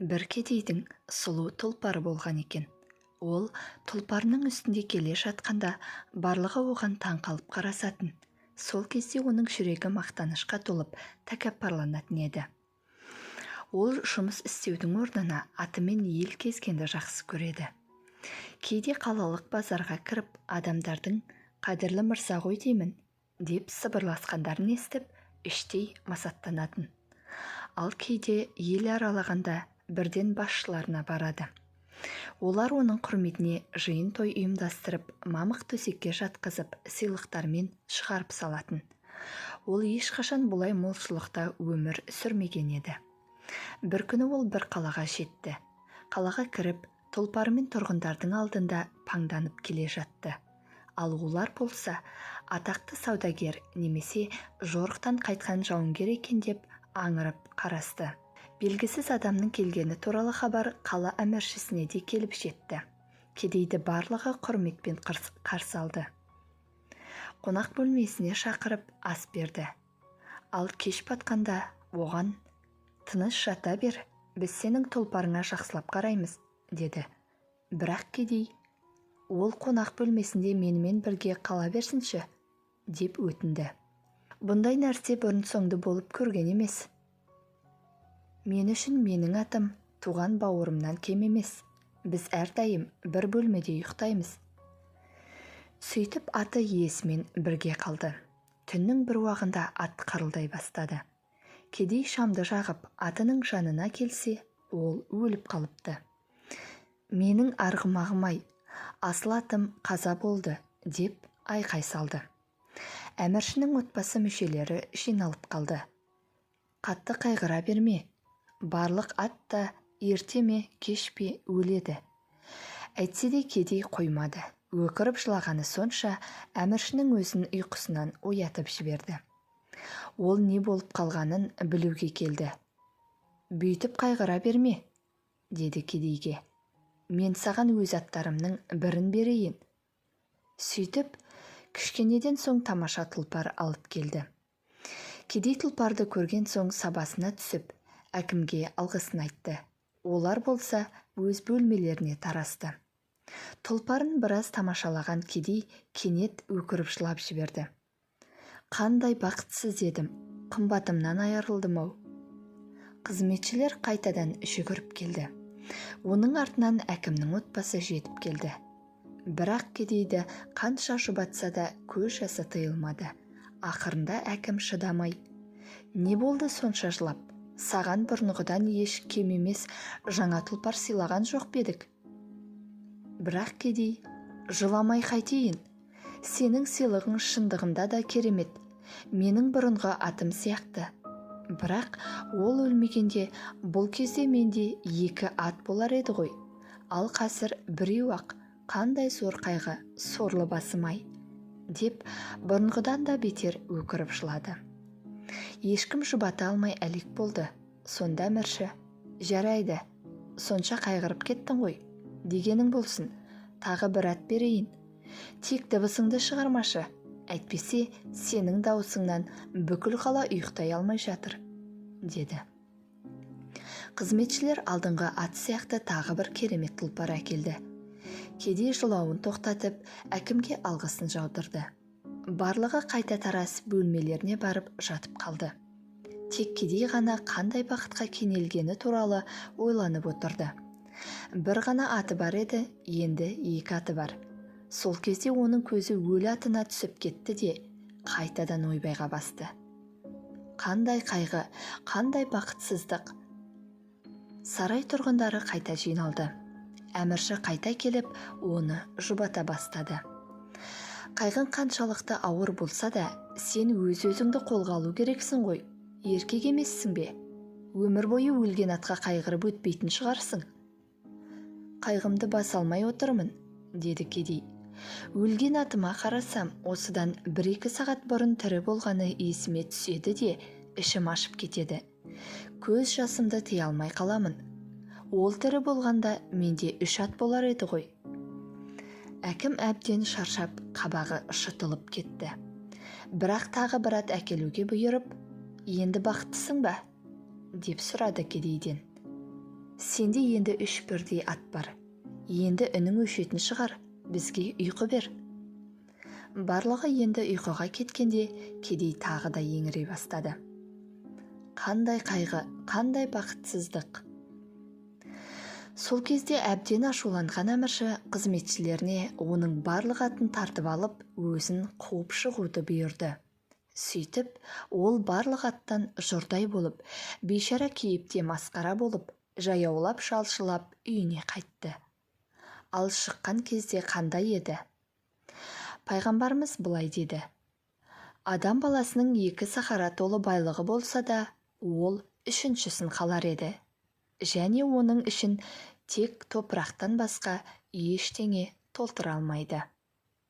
Бір кедейдің сұлу тұлпары болған екен. Ол тұлпарының үстінде келе жатқанда барлығы оған таң қалып қарасатын. Сол кезде оның жүрегі мақтанышқа толып тәкаппарланатын еді. Ол жұмыс істеудің орнына атымен ел кезгенді жақсы көреді. Кейде қалалық базарға кіріп, адамдардың «қадірлі мырза ғой деймін» деп сыбырласқандарын естіп, іштей масаттанатын. Ал кейде ел аралағанда бірден басшыларына барады. Олар оның құрметіне жиын той ұйымдастырып, мамық төсекке жатқызып, сыйлықтармен шығарып салатын. Ол ешқашан бұлай молшылықта өмір сүрмеген еді. Бір күні ол бір қалаға жетті. Қалаға кіріп, тұлпарымен тұрғындардың алдында паңданып келе жатты. Ал олар болса, атақты саудагер немесе жорықтан қайтқан жауынгер екен деп аңырып қарасты. Белгісіз адамның келгені туралы хабар қала әміршісіне де келіп жетті. Кедейді барлығы құрметпен қарсы алды. Қонақ бөлмесіне шақырып ас берді. Ал кеш батқанда оған «Тыныш жата бер, біз сенің тұлпарыңа жақсылап қараймыз» деді. Бірақ кедей «Ол қонақ бөлмесінде менімен бірге қала берсінші» деп өтінді. Бұндай нәрсе бұрын соңды болып көрген емес. «Мен үшін менің атым туған бауырымнан кем емес. Біз әрдайым бір бөлмеде ұйықтаймыз». Сөйтіп аты иесімен бірге қалды. Түннің бір уағында ат қырылдай бастады. Кедей шамды жағып атының жанына келсе, ол өліп қалыпты. «Менің арғымағым-ай, асыл атым қаза болды» деп айқай салды. Әміршінің отбасы мүшелері жиналып қалды. «Қатты қайғыра берме, барлық ат та ерте ме кеш пе өледі». Әйтсе де кедей қоймады. Өкіріп жылағаны сонша әміршінің өзін ұйқысынан оятып жіберді. Ол не болып қалғанын білуге келді. «Бүйтіп қайғыра берме» деді кедейге. «Мен саған өз аттарымның бірін берейін». Сөйтіп, кішкенеден соң тамаша тұлпар алып келді. Кедей тұлпарды көрген соң сабасына түсіп, әкімге алғысын айтты. Олар болса өз бөлмелеріне тарасты. Тұлпарын біраз тамашалаған кедей кенет өкіріп жылап жіберді. «Қандай бақытсыз едім, қымбатымнан айырылдым-ау». Қызметшілер қайтадан жүгіріп келді. Оның артынан әкімнің отбасы жетіп келді. Бірақ кедейді қанша жұбатса да көз жасы тыйылмады. Ақырында әкім шыдамай: «Не болды сонша жылап? Саған бұрынғыдан еш кем емес жаңа тұлпар сыйлаған жоқ па едік?» Бірақ кедей: «Жыламай қайтейін. Сенің сыйлығың шындығында да керемет. Менің бұрынғы атым сияқты. Бірақ ол өлмегенде бұл кезде менде 2 ат болар еді ғой. Ал қазір біреу-ақ, қандай зор қайғы, сорлы басым-ай» деп бұрынғыдан да бетер өкіріп жылады. Ешкім жұбата алмай әлек болды. Сонда әмірші: «Жарайды, сонша қайғырып кеттің ғой. Дегенің болсын, тағы бір ат берейін. Тек дыбысыңды шығармашы, әйтпесе сенің дауысыңнан бүкіл қала ұйықтай алмай жатыр» деді. Қызметшілер алдыңғы ат сияқты тағы бір керемет тұлпар әкелді. Кедей жылауын тоқтатып, әкімге алғысын жаудырды. Барлығы қайта тарас бөлмелеріне барып жатып қалды. Тек кедей ғана қандай бақытқа кенелгені туралы ойланып отырды. Бір ғана аты бар еді, енді 2 аты бар. Сол кезде оның көзі өлі атына түсіп кетті де қайтадан ойбайға басты. Қандай қайғы, қандай бақытсыздық. Сарай тұрғындары қайта жиналды. Әмірші қайта келіп, оны жұбата бастады. «Қайғың қаншалықты ауыр болса да, сен өз-өзіңді қолға алу керексің ғой. Еркек емессің бе? Өмір бойы өлген атқа қайғырып өтпейтін шығарсың». «Қайғымды баса алмай отырмын» деді кедей. «Өлген атыма қарасам, осыдан 1-2 сағат бұрын тірі болғаны есіме түседі де, ішім ашып кетеді. Көз жасымды тыя алмай қаламын. Ол тірі болғанда менде 3 ат болар еді ғой». Әкім әбден шаршап, қабағы шытылып кетті. Бірақ тағы бір ат әкелуге бұйырып: «Енді бақыттысың ба?» деп сұрады кедейден. Сенде енді 3 бірдей ат бар. Енді үнің өшетін шығар, бізге ұйқы бер. Барлығы енді ұйқыға кеткенде кедей тағы да еңірей бастады. Қандай қайғы, қандай бақытсыздық. Сол кезде әбден ашуланған әмірші қызметшілеріне оның барлық атын тартып алып, өзін қуып шығуды бұйырды. Сөйтіп, ол барлық аттан жұрдай болып, бейшара кейіпте масқара болып, жаяулап шалшылап үйіне қайтты. Ал шыққан кезде қандай еді? Пайғамбарымыз былай деді: адам баласының 2 сахара толы байлығы болса да, ол 3-шісін қалар еді. Және оның ішін тек топырақтан басқа ештеңе толтыра алмайды.